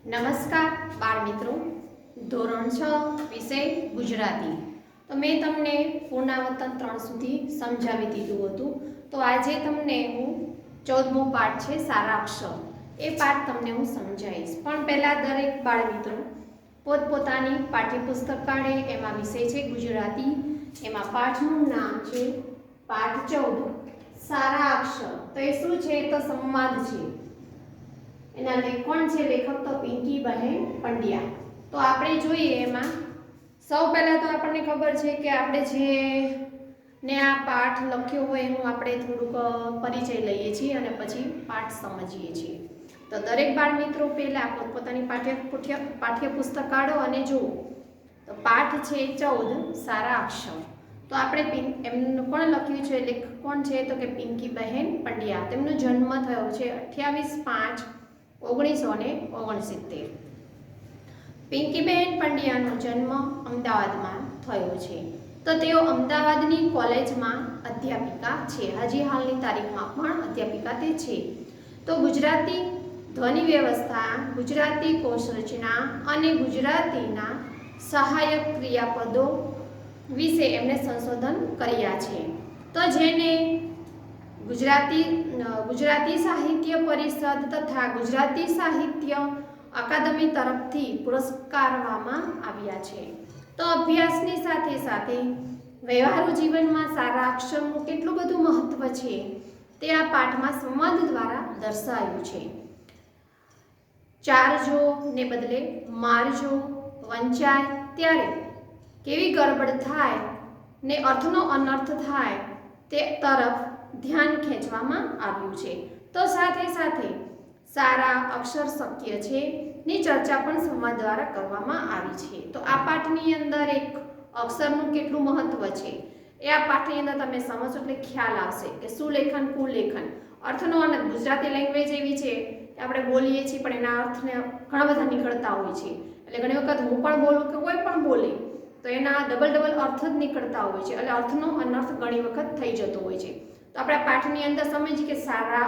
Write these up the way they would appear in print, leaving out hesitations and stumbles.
નમસ્કાર બાળ મિત્રો, ધોરણ 6 વિષય ગુજરાતી. તો મેં તમને પૂર્ણાવર્તન 3 સુધી સમજાવી દીધું હતું. તો આજે તમને હું 14મો પાઠ છે સારા અક્ષર, એ પાઠ તમને હું સમજાવીશ. પણ પહેલાં દરેક બાળ મિત્રો પોતપોતાની પાઠ્યપુસ્તક કાઢે. એમાં વિષય છે ગુજરાતી, એમાં પાઠનું નામ છે પાઠ 14 સારા અક્ષર. તો એ શું છે? તો સંવાદ છે. એના કોણ છે લેખક? તો પિંકીબહેન પંડ્યા. તો આપણે જોઈએ એમાં સૌ પહેલા તો આપણને ખબર છે કે આપણે જે ને આ પાઠ લખ્યો હોય એનું આપણે થોડુંક પરિચય લઈએ છીએ અને પછી પાઠ સમજીએ છીએ. તો દરેક બાળ મિત્રો પહેલા પોતપોતાની પાઠ્યપુસ્તક કાઢો અને જુઓ. તો પાઠ છે 14 સારા અક્ષર. તો આપણે એમનું કોણ લખ્યું છે, લેખક કોણ છે? તો કે પિંકીબહેન પંડ્યા. તેમનો જન્મ થયો છે 28/5/1969. પિંકીબહેન પંડ્યાનો જન્મ અમદાવાદમાં થયો છે. તો તેઓ અમદાવાદની કોલેજમાં અધ્યાપિકા છે. હજી હાલની તારીખમાં પણ અધ્યાપિકા તે છે. તો ગુજરાતી ધ્વનિ વ્યવસ્થા, ગુજરાતી કોષ રચના અને ગુજરાતીના સહાયક ક્રિયાપદો વિશે એમણે સંશોધન કર્યા છે. તો જેને ગુજરાતી સાહિત્ય પરિષદ તથા ગુજરાતી સાહિત્ય અકાદમી તરફથી પુરસ્કારવામાં આવ્યા છે. તો અભ્યાસની સાથે સાથે વ્યવહારુ જીવનમાં સારા અક્ષરનું કેટલું બધું મહત્વ છે તે આ પાઠમાં સંવાદ દ્વારા દર્શાવ્યું છે. ચારજો ને બદલે મારજો, વંચાય ત્યારે કેવી ગડબડ થાય ને અર્થનો અનર્થ થાય તે તરફ ધ્યાન ખેંચવામાં આવ્યું છે. તો સાથે સાથે સારા અક્ષર શક્ય છે ની ચર્ચા પણ સંવાદ દ્વારા કરવામાં આવી છે. તો આ પાઠની અંદર એક અક્ષરનું કેટલું મહત્વ છે એ આ પાઠની અંદર તમે સમજો એટલે ખ્યાલ આવશે કે સુલેખન, કુલેખન, અર્થનો અને ગુજરાતી લેંગ્વેજ એવી છે કે આપણે બોલીએ છીએ પણ એના અર્થને ઘણા બધા નીકળતા હોય છે. એટલે ઘણી વખત હું પણ બોલું કે કોઈ પણ બોલે તો એના ડબલ અર્થ જ નીકળતા હોય છે. એટલે અર્થનો અનર્થ ઘણી વખત થઈ જતો હોય છે. તો આપણે પાઠની અંદર સમજીએ કે સારા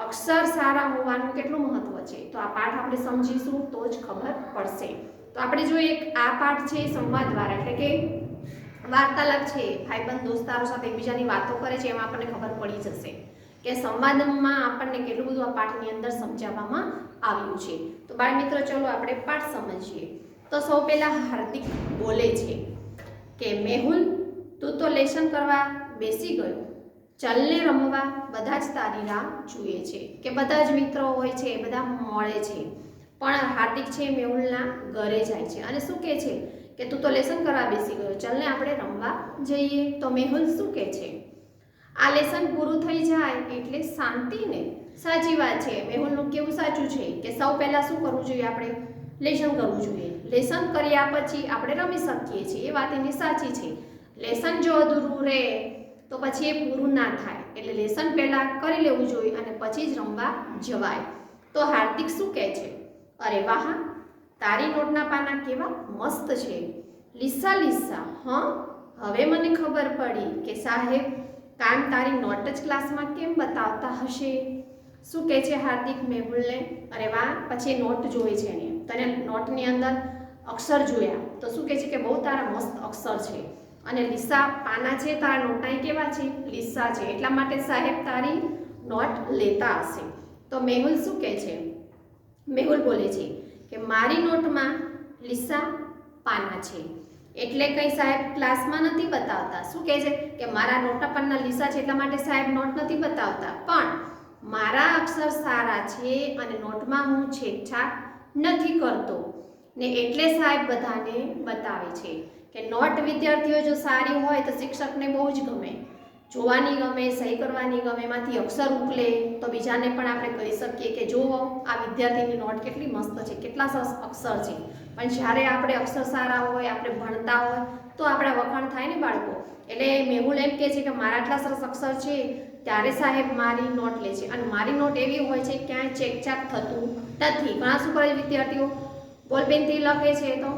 અક્ષર સારા હોવાનું કેટલું મહત્વ છે. તો આ પાઠ આપણે સમજીશું તો જ ખબર પડશે. તો આપણે જોઈએ આ પાઠ છે સંવાદ દ્વારા, એટલે કે વાર્તાલાપ છે. ભાઈબંધ દોસ્તારો સાથે એકબીજાની વાતો કરે છે, એમાં આપણને ખબર પડી જશે કે સંવાદમાં આપણને કેટલું બધું આ પાઠની અંદર સમજાવવામાં આવ્યું છે. તો બાળ મિત્રો ચલો આપણે પાઠ સમજીએ. તો સૌ પહેલા હાર્દિક બોલે છે કે મેહુલ, તું તો લેસન કરવા બેસી ગયો, ચલને રમવા બધા જ તારી રાહ જુએ છે. કે બધા જ મિત્રો હોય છે એ બધા મળે છે, પણ હાર્દિક છે મેહુલના ઘરે જાય છે અને શું કહે છે કે તું તો લેસન કરવા બેસી ગયો, ચલને આપણે રમવા જઈએ. તો મેહુલ શું કહે છે? આ લેસન પૂરું થઈ જાય એટલે શાંતિ ને. સાચી વાત છે, મેહુલનું કેવું સાચું છે કે સૌ પહેલા શું કરવું જોઈએ? આપણે લેસન કરવું જોઈએ. લેસન કર્યા પછી આપણે રમી શકીએ છીએ, એ વાત એની સાચી છે. લેસન જો અધૂરું રહે તો પછી એ પૂરું ના થાય. એટલે લેસન પહેલાં કરી લેવું જોઈએ અને પછી જ રમવા જવાય. તો હાર્દિક શું કહે છે? અરે વાહ, તારી નોટના પાના કેવા મસ્ત છે. લીસા, હા હવે મને ખબર પડી કે સાહેબ કામ તારી નોટ જ ક્લાસમાં કેમ બતાવતા હશે. શું કહે છે હાર્દિક મેહુલને? અરે વાહ, પછી નોટ જોઈ છે ને, તને નોટની અંદર અક્ષર જોયા તો શું કહે છે કે બહુ તારા મસ્ત અક્ષર છે. અને લીસા, પાના છે તારા નોટના કેવા છે? લીસા છે, એટલા માટે સાહેબ તારી નોટ લેતા હશે. તો મેહુલ શું કહે છે? મેહુલ બોલે છે કે મારી નોટમાં લીસા પાના છે એટલે કંઈ સાહેબ ક્લાસમાં નથી બતાવતા. શું કહે છે કે મારા નોટના પાના લીસા છે એટલા માટે સાહેબ નોટ નથી બતાવતા, પણ મારા અક્ષર સારા છે અને નોટમાં હું છેડછાડ નથી કરતો ને એટલે સાહેબ બધાને બતાવે છે. કે નોટ વિદ્યાર્થીઓ જો સારી હોય તો શિક્ષકને બહુ જ ગમે, જોવાની ગમે, સહી કરવાની ગમે, એમાંથી અક્ષર ઉકલે તો બીજાને પણ આપણે કહી શકીએ કે જુઓ આ વિદ્યાર્થીની નોટ કેટલી મસ્ત છે, કેટલા સરસ અક્ષર છે. પણ જ્યારે આપણે અક્ષર સારા હોય, આપણે ભણતા હોય તો આપણા વખાણ થાય ને બાળકો. એટલે મેહુલ એમ કહે છે કે મારા આટલા સરસ અક્ષર છે ત્યારે સાહેબ મારી નોટ લે છે. અને મારી નોટ એવી હોય છે ક્યાંય ચેકચાક થતું નથી. ઘણા શું કરે વિદ્યાર્થીઓ બોલપેનથી લખે છે તો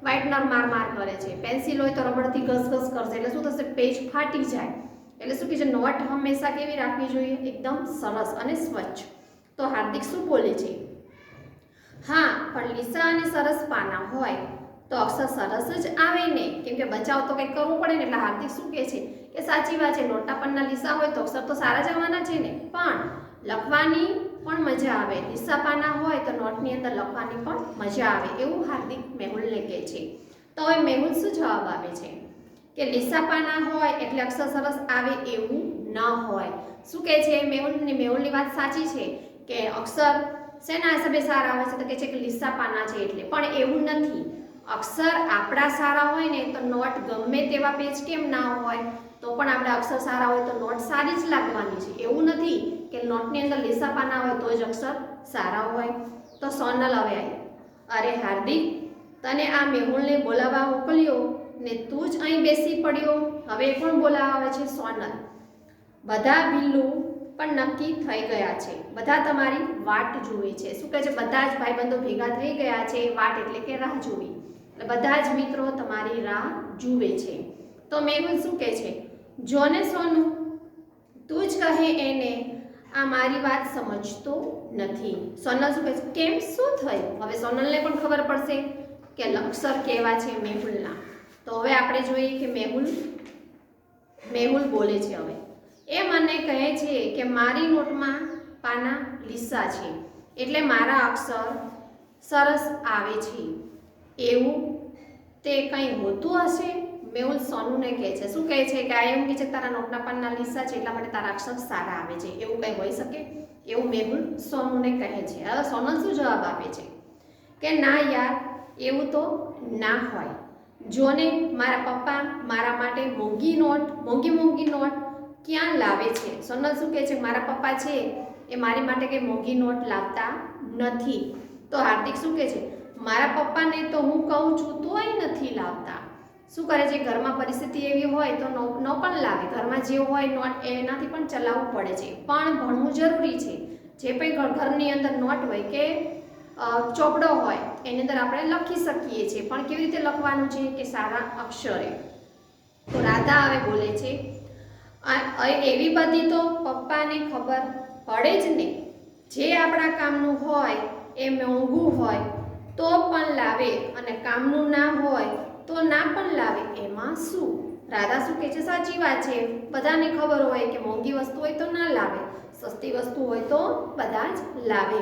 વ્હાઇટનર માર કરે છે, પેન્સિલ હોય તો રબડથી ઘસઘસ કરશે, એટલે શું થશે? પેજ ફાટી જાય. એટલે શું કહે છે? નોટ હંમેશા કેવી રાખવી જોઈએ? એકદમ સરસ અને સ્વચ્છ. તો હાર્દિક શું બોલે છે? હા, પણ લીસા અને સરસ પાના હોય તો અક્ષર સરસ જ આવે ને, કેમ કે બચાવ તો કંઈક કરવું પડે ને. એટલે હાર્દિક શું કહે છે કે સાચી વાત છે, નોટના પન્ના લીસા હોય તો અક્ષર તો સારા જ આવવાના છે ને, પણ લખવાની પણ મજા આવે. લીસા પાના હોય તો નોટની અંદર લખવાની પણ મજા આવે, એવું હાર્દિક મેહુલને કહે છે. તો હવે મેહુલ શું જવાબ આપે છે કે લીસા પાના હોય એટલે અક્ષર સરસ આવે એવું ન હોય. શું કહે છે મેહુલની વાત સાચી છે કે અક્ષર શેના હિસાબે સારા આવે છે, તો કહે છે કે લીસા પાના છે એટલે. પણ એવું નથી, અક્ષર આપણા સારા હોય ને તો નોટ ગમે તેવા પેજ કેમ ના હોય તો પણ આપણા અક્ષર સારા હોય તો નોટ સારી જ લાગવાની છે. એવું નથી કે નોટની અંદર લીસા પાના હોય તો જ અક્ષર સારા હોય. તો સોનલ હવે અરે હાર્દિક, તને આ મેહુલને બોલાવવા મોકલ્યો ને તું જ અહીં બેસી પડ્યો. હવે પણ બોલાવવા આવે છે સોનલ. બધા બિલ્લું પણ નક્કી થઈ ગયા છે, બધા તમારી વાટ જુએ છે. શું કહે છે, બધા જ ભાઈબંધો ભેગા થઈ ગયા છે. વાટ એટલે કે રાહ જોવી, એટલે બધા જ મિત્રો તમારી રાહ જુએ છે. તો મેહુલ શું કહે છે, જોને સોનું, તું જ કહે એને, આ મારી વાત સમજતો નથી. સોનલ શું કહે છે, કેમ શું થયું? હવે સોનલને પણ ખબર પડશે કે અક્ષર કેવા છે મેહુલના. તો હવે આપણે જોઈએ કે મેહુલ બોલે છે. હવે એ મને કહે છે કે મારી નોટમાં પાના લીસા છે એટલે મારા અક્ષર સરસ આવે છે. એવું તે કંઈ હોતું હશે? મેહુલ સોનુને કહે છે. શું કહે છે કે આ એમ કહે છે તારા નોટના પાના લીસા છે એટલા માટે તારા અક્ષર સારા આવે છે, એવું કંઈ હોઈ શકે? એવું મેહુલ સોનુને કહે છે. હવે સોનલ શું જવાબ આપે છે કે ના યાર, એવું તો ના હોય. જોને મારા પપ્પા મારા માટે મોંઘી નોટ ક્યાં લાવે છે. સોનલ શું કહે છે, મારા પપ્પા છે એ મારી માટે કંઈ મોંઘી નોટ લાવતા નથી. તો હાર્દિક શું કહે છે, મારા પપ્પાને તો હું કહું છું તોય નથી લાવતા. શું કરે છે, ઘરમાં પરિસ્થિતિ એવી હોય તો ન પણ લાવે. ઘરમાં જે હોય નોટ એનાથી પણ ચલાવવું પડે છે, પણ ભણવું જરૂરી છે. જે કંઈ ઘરની અંદર નોટ હોય કે ચોપડો હોય એની અંદર આપણે લખી શકીએ છીએ, પણ કેવી રીતે લખવાનું છે કે સારા અક્ષરે. તો રાધા હવે બોલે છે, એવી બધી તો પપ્પાને ખબર પડે જ ને. જે આપણા કામનું હોય એ મોંઘું હોય તો પણ લાવે અને કામનું ના હોય તો ના પણ લાવે, એમાં શું? રાધા શું કહે છે, સાચી વાત છે. બધાને ખબર હોય કે મોંઘી વસ્તુ હોય તો ના લાવે, સસ્તી વસ્તુ હોય તો બધા જ લાવે.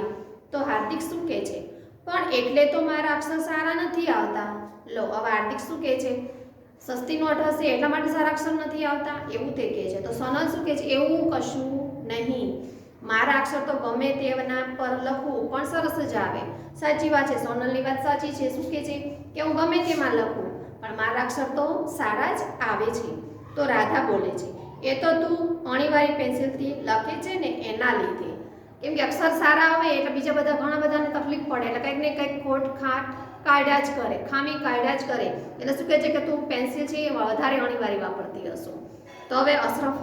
તો હાર્દિક શું કહે છે, પણ એટલે તો મારા અક્ષર સારા નથી આવતા. લો હવે હાર્દિક શું કહે છે, સસ્તી નોટ હશે એટલા માટે સારા અક્ષર નથી આવતા, એવું તે કહે છે. તો સોનલ શું કહે છે, એવું કશું નહીં, મારા અક્ષર તો ગમે તેના પર લખું પણ સરસ જ આવે. સાચી વાત છે, સોનલની વાત સાચી છે. શું કહે છે કે હું ગમે તેમાં લખું પણ મારા અક્ષર તો સારા જ આવે છે. તો રાધા બોલે છે, એ તો તું અણીવાળી પેન્સિલથી લખે છે ને એના લીધે, કેમ કે અક્ષર સારા આવે એટલે બીજા બધા ઘણા બધાને તકલીફ પડે એટલે કંઈક ને કંઈક ખોટ ખાટ કાઢ્યા જ કરે, ખામી કાઢ્યા જ કરે. એટલે શું કહે છે કે તું પેન્સિલ છે એ વધારે અણીવાળી વાપરતી હશો. તો હવે અશરફ,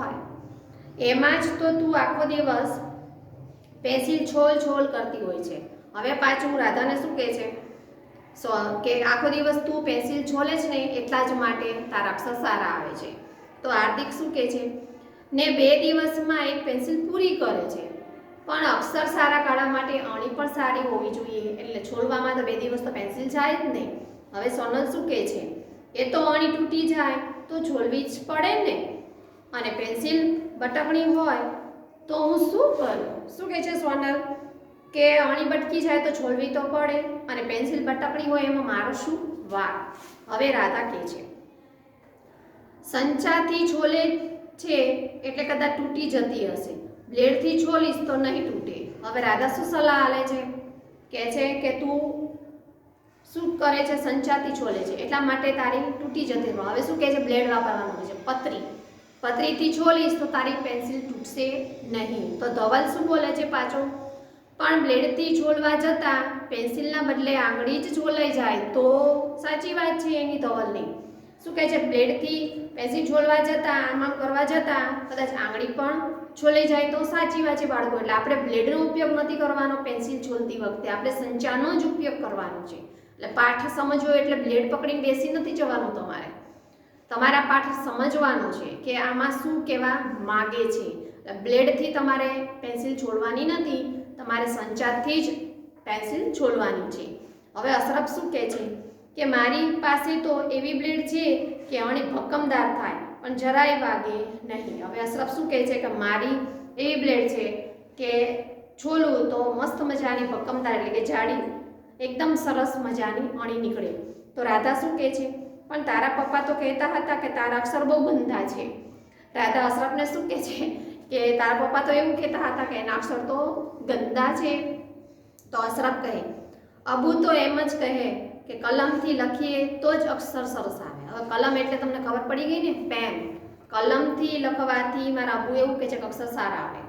એમાં જ તો તું આખો દિવસ પેન્સિલ છોલ કરતી હોય છે. હવે પાછું રાધાને શું કહે છે કે આખો દિવસ તું પેન્સિલ છોલે જ ને એટલા જ માટે તારા અક્ષર સારા આવે છે. તો હાર્દિક શું કહે છે, ને 2 દિવસમાં એક પેન્સિલ પૂરી કરે છે, પણ અક્ષર સારા કાઢવા માટે અણી પણ સારી હોવી જોઈએ, એટલે છોલવામાં તો 2 દિવસ તો પેન્સિલ જાય જ નહીં. હવે સોનલ શું કહે છે, એ તો અણી તૂટી જાય તો છોલવી જ પડે ને, અને પેન્સિલ બટકણી હોય તો હું શું કરું? શું કહે છે સોનલ કે અણી બટકી જાય તો છોલવી તો પડે અને પેન્સિલ બટકણી હોય એમાં મારો શું વાંક? હવે રાધા કહે છે, સંચાથી છોલે છે એટલે કદાચ તૂટી જતી હશે, બ્લેડથી છોલીશ તો નહીં તૂટે. હવે રાધા શું સલાહ આલે છે, કહે છે કે તું શું કરે છે, સંચાથી છોલે છે એટલા માટે તારી તૂટી જતી. હવે શું કહે છે, બ્લેડ વાપરવાનું છે, પતરીથી છોલીશ તો તારી પેન્સિલ તૂટશે નહીં. તો ધવલ શું બોલે છે પાછો, પણ બ્લેડથી છોલવા જતાં પેન્સિલના બદલે આંગળી જ છોલાઈ જાય તો? સાચી વાત છે એની ધવલની. શું કહે છે, બ્લેડથી પેન્સિલ છોલવા જતાં આમાં કરવા જતાં કદાચ આંગળી પણ છોલાઈ જાય તો? સાચી વાત છે બાળકો. એટલે આપણે બ્લેડનો ઉપયોગ નથી કરવાનો પેન્સિલ છોલતી વખતે, આપણે સંચાનો જ ઉપયોગ કરવાનો છે. એટલે પાઠ સમજવો એટલે બ્લેડ પકડીને બેસી નથી જવાનું. તમારા પાઠ સમજવાનો છે કે આમાં શું કહેવા માગે છે. બ્લેડથી તમારે પેન્સિલ છોડવાની નથી, તમારે સંચાથી જ પેન્સિલ છોલવાની છે। હવે અશરફ શું કહે છે કે મારી પાસે તો એવી બ્લેડ છે કે અણી ભક્કમદાર થાય પણ જરાય વાગે નહીં। હવે અશરફ શું કહે છે કે મારી એવી બ્લેડ છે કે છોલું તો મસ્ત મજાની ભક્કમદાર એટલે કે જાડી એકદમ સરસ મજાની અણી નીકળે। તો રાધા શું કહે છે પણ તારા પપ્પા તો કહેતા હતા કે તારા અક્ષર બહુ ગંદા છે। રાધા અશરફને શું કહે છે કે તારા પપ્પા તો એવું કહેતા હતા કે એના અક્ષર તો ગંદા છે। તો અશરફ કહે અબુ તો એમ જ કહે કે કલમથી લખીએ તો જ અક્ષર સરસ આવે। હવે કલમ એટલે તમને ખબર પડી ગઈ ને, પેન। કલમથી લખવાથી મારા અબુ એવું કહે છે કે અક્ષર સારા આવે।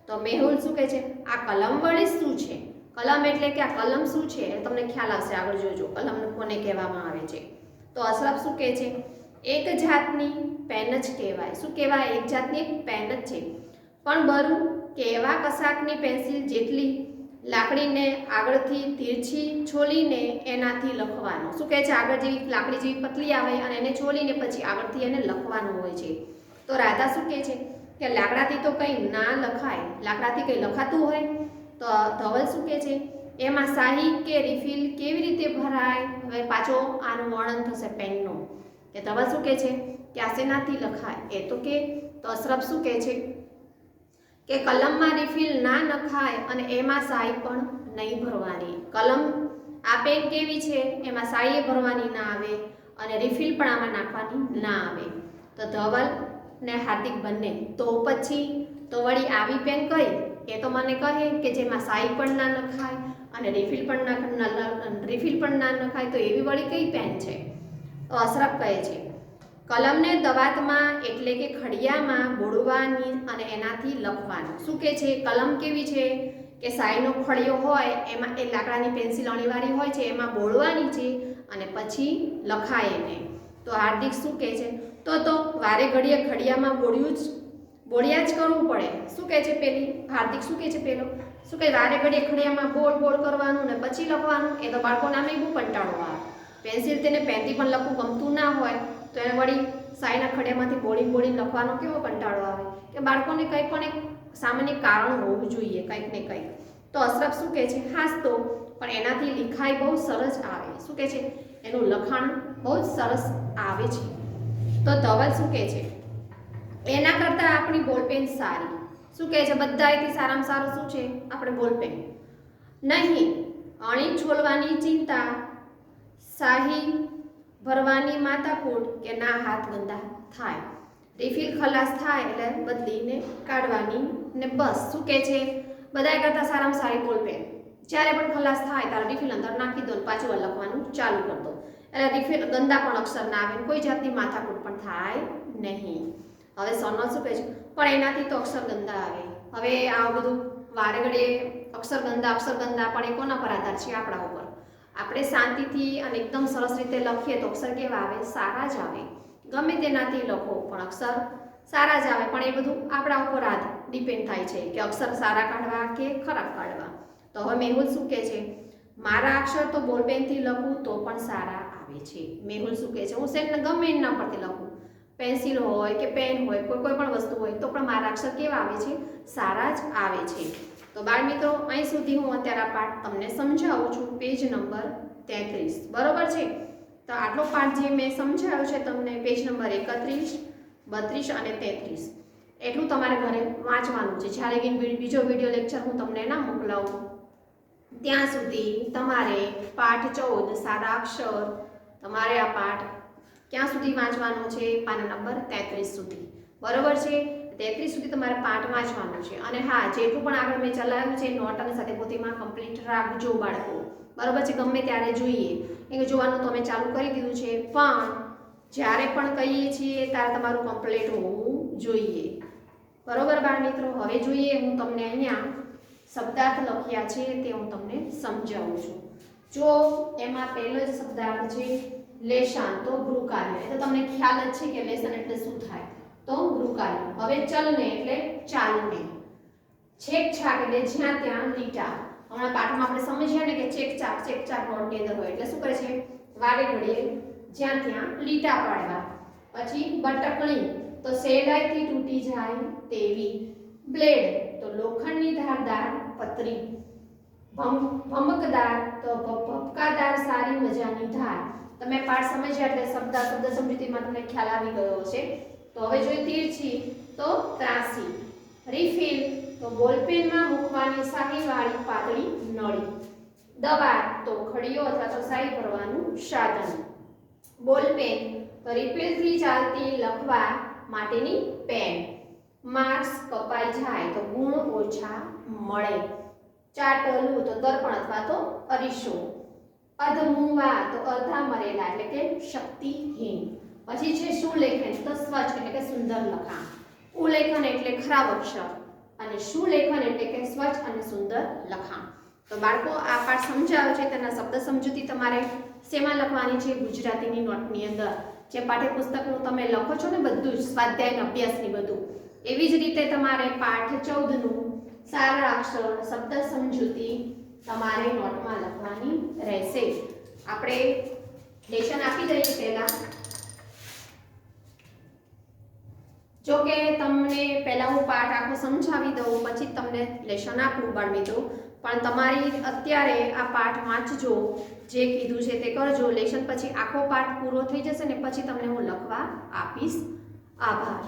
તો મેહુલ શું કહે છે આ કલમ વળી શું છે? કલમ એટલે કે આ કલમ શું છે એ તમને ખ્યાલ આવશે, આગળ જોજો કલમ કોને કહેવામાં આવે છે। તો અશરફ શું કહે છે એક જાતની પેન જ કહેવાય। શું કહેવાય? એક જાતની પેન જ છે, પણ બરું કેવા કશાકની પેન્સિલ જેટલી લાકડીને આગળથી તીરછી છોલીને એનાથી લખવાનું। શું કહે છે આગળ જેવી લાકડી જેવી પતલી આવે અને એને છોલીને પછી આગળથી એને લખવાનું હોય છે। તો રાધા શું કહે છે કે લાકડાથી તો કંઈ ના લખાય, લાકડાથી કંઈ લખાતું હોય? તો ધવલ શું કહે છે એમાં શાહી કે રિફિલ કેવી રીતે ભરાય? હવે પાછો આનું વર્ણન થશે પેનનું કે ધવલ શું કહે છે કે આ શેનાથી લખાય એ તો કે। તો અશરફ શું કહે છે કે કલમમાં રિફિલ ના નખાય અને એમાં શાહી પણ નહીં ભરવાની। કલમ આ પેન કેવી છે એમાં શાહી ભરવાની ના આવે અને રિફિલ પણ આમાં નાખવાની ના આવે। તો ધવલ ને હાર્દિક બંને તો પછી તો વળી આવી પેન કઈ? એ તો મને કહે કે જેમાં શાહી પણ ના નખાય અને રિફિલ પણ ના નખાય, તો એવી વળી કઈ પેન છે? તો અશરફ કહે છે કલમને દવાતમાં એટલે કે ખડિયામાં બોળવાની અને એનાથી લખવાનું। શું કહે છે કલમ કેવી છે કે શાહીનો ખડિયો હોય એમાં એ લાકડાની પેન્સિલ અણીવાળી હોય છે એમાં બોળવાની છે અને પછી લખાય એને। તો હાર્દિક શું કહે છે તો વારે ઘડીએ ખડિયામાં બોળ્યા જ કરવું પડે। શું કહે છે પેલી? હાર્દિક શું કહે છે પેલો? શું કહે વારે ઘડીએ ખડિયામાં બોળ કરવાનું ને પછી લખવાનું? એ તો બાળકોને આમે બહુ કંટાળો આવે। પેન્સિલ તેને પેનથી પણ લખવું ગમતું ના હોય તો એને વળી શાહીના ખડિયામાંથી બોળી લખવાનો કેવો કંટાળો આવે કે બાળકોને કંઈ પણ એક સામાન્ય કારણ હોવું જોઈએ કંઈક ને કંઈક। તો અશરફ શું કહે છે હાસ તો પણ એનાથી લિખાઈ બહુ સરસ આવે। શું કહે છે એનું લખાણ બહુ જ સરસ આવે છે। તો ધવલ શું કહે છે એના કરતાં આપણી બોલપેન સારી। શું કહે છે બધાયથી સારામાં સારું શું છે? આપણે બોલપેન નહીં। અણી છોલવાની ચિંતા, શાહી ભરવાની માથાકૂટ કે ના હાથ ગંદા થાય, રિફિલ ખલાસ થાય એટલે બદલીને કાઢવાની ને બસ। શું કહે છે બધાય કરતાં સારામાં સારી બોલપેન। જ્યારે પણ ખલાસ થાય ત્યારે રિફિલ અંદર નાખી દો ને પાછું લખવાનું ચાલુ કરી દો એટલે રિફિલ ગંદા પણ અક્ષર ના આવે, કોઈ જાતની માથાકૂટ પણ થાય નહીં। હવે સોનલ શું કહે છે પણ એનાથી તો અક્ષર ગંદા આવે। હવે આ બધું વારે ઘડીએ અક્ષર ગંદા પણ એ કોના પર આધાર છે? આપણા ઉપર। આપણે શાંતિથી અને એકદમ સરસ રીતે લખીએ તો અક્ષર કેવા આવે? સારા જ આવે। ગમે તેનાથી લખો પણ અક્ષર સારા જ આવે, પણ એ બધું આપણા ઉપર ડિપેન્ડ થાય છે કે અક્ષર સારા કાઢવા કે ખરાબ કાઢવા। તો હવે મેહુલ શું કહે છે મારા અક્ષર તો બોલપેનથી લખું તો પણ સારા આવે છે। મેહુલ શું કહે છે હું સેટ ગમે એના પરથી લખું, પેન્સિલ હોય કે પેન હોય કોઈ પણ વસ્તુ હોય તો પણ મારા અક્ષર કેવા આવે છે? સારા જ આવે છે। તો બાળ મિત્રો અહીં સુધી હું અત્યારે આ પાઠ તમને સમજાવું છું, પેજ નંબર 33 બરોબર છે। તો આટલો પાઠ જે મેં સમજાવ્યો છે તમને પેજ નંબર 31, 32 અને 33 એટલું તમારે ઘરે વાંચવાનું છે। જ્યારે કે બીજો વિડીયો લેક્ચર હું તમને ના મોકલાવું ત્યાં સુધી તમારે પાઠ 14 સારા અક્ષર તમારે આ પાઠ ક્યાં સુધી વાંચવાનો છે? પાના નંબર 33 સુધી બરોબર છે। 33 સુધી તમારે પાઠ વાંચવાનો છે। અને હા, જેટલું પણ આગળ મેં ચલાવ્યું છે નોટ અને સાથે પોથીમાં કમ્પ્લીટ રાખજો બાળકો બરોબર છે। ગમે ત્યારે જોઈએ એ જોવાનું તો અમે ચાલુ કરી દીધું છે, પણ જ્યારે પણ કહીએ છીએ ત્યારે તમારું કમ્પ્લીટ હોવું જોઈએ બરોબર બાળ મિત્રો। હવે જોઈએ હું તમને અહીંયા શબ્દાર્થ લખ્યા છે તે હું તમને સમજાવું છું। જો એમાં પહેલો જ શબ્દાર્થ છે લેશન, તો ગૃહકાર્ય એટલે તમને ખ્યાલ જ છે કે લેશન એટલે શું થાય? તો ગૃહકાર્ય। હવે ચલને એટલે ચાલને, છેક છાક એટલે જ્યાં ત્યાં લીટા। હમણાં પાઠમાં આપણે સમજ્યા ને કે છેક છાક નોટની અંદર હોય એટલે શું કરે છે? વારે ઘડીએ જ્યાં ત્યાં લીટા પાડવા। પછી બટકણી તો સહેલાઈથી તૂટી જાય તેવી, બ્લેડ તો લોખંડની ધારદાર પતરી, ભમકદાર તો ભપકાદાર સારી મજાની ધાર. તમે પાઠ સમજ્યા એટલે શબ્દ સમજૂતીમાં તમને ખ્યાલ આવી ગયો છે. તો હવે જોઈએ તીરછી તો ત્રાસી. રિફિલ તો બોલપેનમાં મૂકવાની શાહીવાળી પાતળી નળી. દવા તો ખડીયો અથવા તો શાહી ભરવાનું સાધન. બોલપેન તો રિફિલથી ચાલતી લખવા માટેની પેન. માર્ક્સ કપાઈ જાય તો ગુણ ઓછા મળે. ચાટલું તો દર્પણ અથવા તો અરીસો. અધમુવા તો અર્ધા મરેલા એટલે કે શક્તિહીન. પછી છે સુલેખન તો સ્વચ્છ એટલે કે સુંદર લખાણ. ઉલેખન એટલે ખરાબ અક્ષર અને સુલેખન એટલે કે સ્વચ્છ અને સુંદર લખાણ. તો બાળકો આ પાઠ સમજાવ્યો છે તેના શબ્દ સમજૂતી તમારે શેમાં લખવાની છે? ગુજરાતીની નોટની અંદર. જે પાઠ્યપુસ્તકનું તમે લખો છો ને બધું જ સ્વાધ્યાય અભ્યાસની બધું, એવી જ રીતે તમારે પાઠ 14 નું સારા અક્ષર શબ્દ સમજૂતી તમારે નોટમાં લખવાની રહેશે. આપણે લેશન આપી દઈએ પહેલા. જો કે તમને પહેલા હું પાઠ આખો સમજાવી દઉં પછી તમને લેશન આપું બાળમિત્રો, પણ તમારી અત્યારે આ પાઠ વાંચજો, જે કીધું છે તે કરજો. લેશન પછી આખો પાઠ પૂરો થઈ જશે ને પછી તમને હું લખવા આપીશ. આભાર.